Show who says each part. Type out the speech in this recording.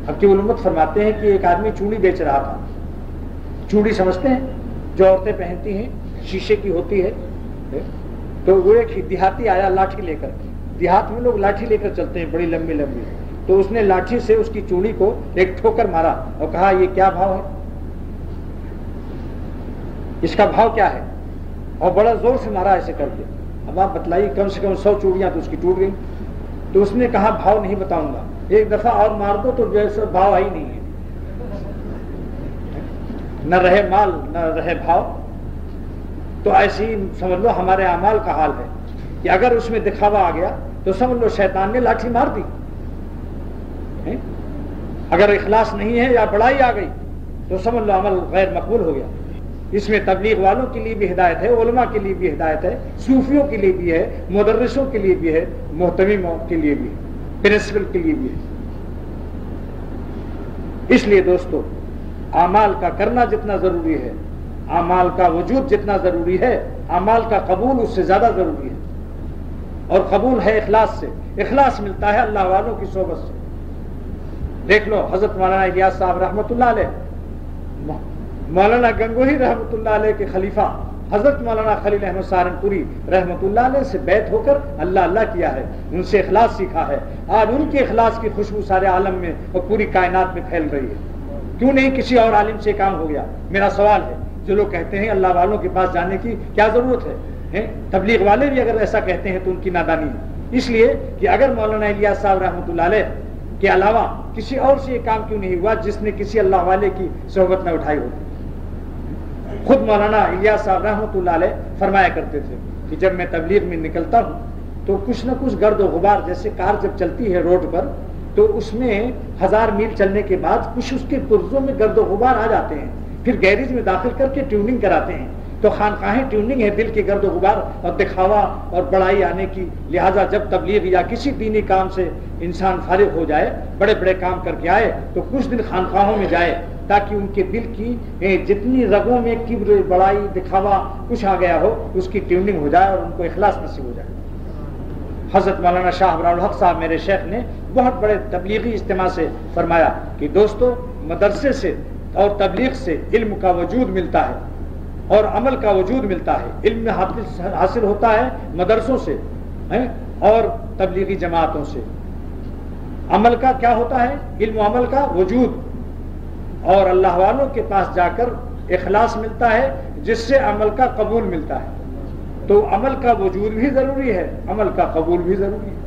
Speaker 1: حکیم الامت فرماتے ہیں کہ ایک آدمی چوڑی بیچ رہا تھا. چوڑی سمجھتے ہیں جو عورتیں پہنتی ہیں, شیشے کی ہوتی ہے. تو وہ ایک دیہاتی آیا لاٹھی لے کر. دیہات میں لوگ لاٹھی لے کر چلتے ہیں بڑی لمبی لمبی. تو اس نے لاٹھی سے اس کی چوڑی کو ایک ٹھوکر مارا اور کہا یہ کیا بھاؤ ہے, اس کا بھاؤ کیا ہے, اور بڑا زور سے مارا ایسے کر کے. اب آپ بتلائیے کم سے کم 100 چوڑیاں تو اس کی ٹوٹ گئی. تو اس نے کہا بھاؤ نہیں بتاؤں گا, ایک دفعہ اور مار دو تو جیسے بھاؤ ہی نہیں ہے, نہ رہے مال نہ رہے بھاؤ. تو ایسی سمجھ لو ہمارے اعمال کا حال ہے کہ اگر اس میں دکھاوا آ گیا تو سمجھ لو شیطان نے لاٹھی مار دی. اگر اخلاص نہیں ہے یا بڑائی آ گئی تو سمجھ لو عمل غیر مقبول ہو گیا. اس میں تبلیغ والوں کے لیے بھی ہدایت ہے, علماء کے لیے بھی ہدایت ہے, صوفیوں کے لیے بھی ہے, مدرسوں کے لیے بھی ہے, محتمموں کے لیے بھی ہے, پرنسپل کے لیے بھی ہے. اس لیے دوستو اعمال کا کرنا جتنا ضروری ہے, اعمال کا وجود جتنا ضروری ہے, اعمال کا قبول اس سے زیادہ ضروری ہے. اور قبول ہے اخلاص سے. اخلاص ملتا ہے اللہ والوں کی صحبت سے. دیکھ لو حضرت مولانا الیاس صاحب رحمۃ اللہ علیہ, مولانا گنگوہی رحمۃ اللہ علیہ کے خلیفہ حضرت مولانا خلیل احمد سہارنپوری رحمۃ اللہ علیہ سے بیعت ہو کر اللہ اللہ کیا ہے, ان سے اخلاص سیکھا ہے. آج ان کے اخلاص کی خوشبو سارے عالم میں اور پوری کائنات میں پھیل رہی ہے. کیوں نہیں کسی اور عالم سے کام ہو گیا؟ میرا سوال ہے. جو لوگ کہتے ہیں اللہ والوں کے پاس جانے کی کیا ضرورت ہے, تبلیغ والے بھی اگر ایسا کہتے ہیں تو ان کی نادانی ہے. اس لیے کہ اگر مولانا الیاس صاحب رحمۃ اللہ علیہ کے علاوہ کسی اور سے یہ کام کیوں نہیں ہوا جس نے کسی اللہ والے کی صحبت نہ اٹھائی ہوتی. خود مولانا الیاس صاحب رحمۃ اللہ علیہ فرمایا کرتے تھے کہ جب میں تبلیغ میں نکلتا ہوں تو کچھ نہ کچھ گرد و غبار, جیسے کار جب چلتی ہے روڈ پر تو اس میں 1000 میل چلنے کے بعد کچھ اس کے پرزوں میں گرد و غبار آ جاتے ہیں, پھر گیریج میں داخل کر کے ٹیوننگ کراتے ہیں. تو خانقاہیں ٹیوننگ ہے دل کے گرد و غبار اور دکھاوا اور بڑائی آنے کی. لہٰذا جب تبلیغ یا کسی دینی کام سے انسان فارغ ہو جائے, بڑے بڑے کام کر کے آئے, تو کچھ دن خانقاہوں میں جائے تاکہ ان کے دل کی جتنی رگوں میں کبر, بڑائی, دکھاوا کچھ آ گیا ہو اس کی ٹیوننگ ہو جائے اور ان کو اخلاص نصیب ہو جائے. حضرت مولانا شاہ ابرار الحق صاحب میرے شیخ نے بہت بڑے تبلیغی اجتماع سے فرمایا کہ دوستو مدرسے سے اور تبلیغ سے علم کا وجود ملتا ہے اور عمل کا وجود ملتا ہے. علم حاصل ہوتا ہے مدرسوں سے اور تبلیغی جماعتوں سے. عمل کا کیا ہوتا ہے؟ علم و عمل کا وجود, اور اللہ والوں کے پاس جا کر اخلاص ملتا ہے جس سے عمل کا قبول ملتا ہے. تو عمل کا وجود بھی ضروری ہے, عمل کا قبول بھی ضروری ہے.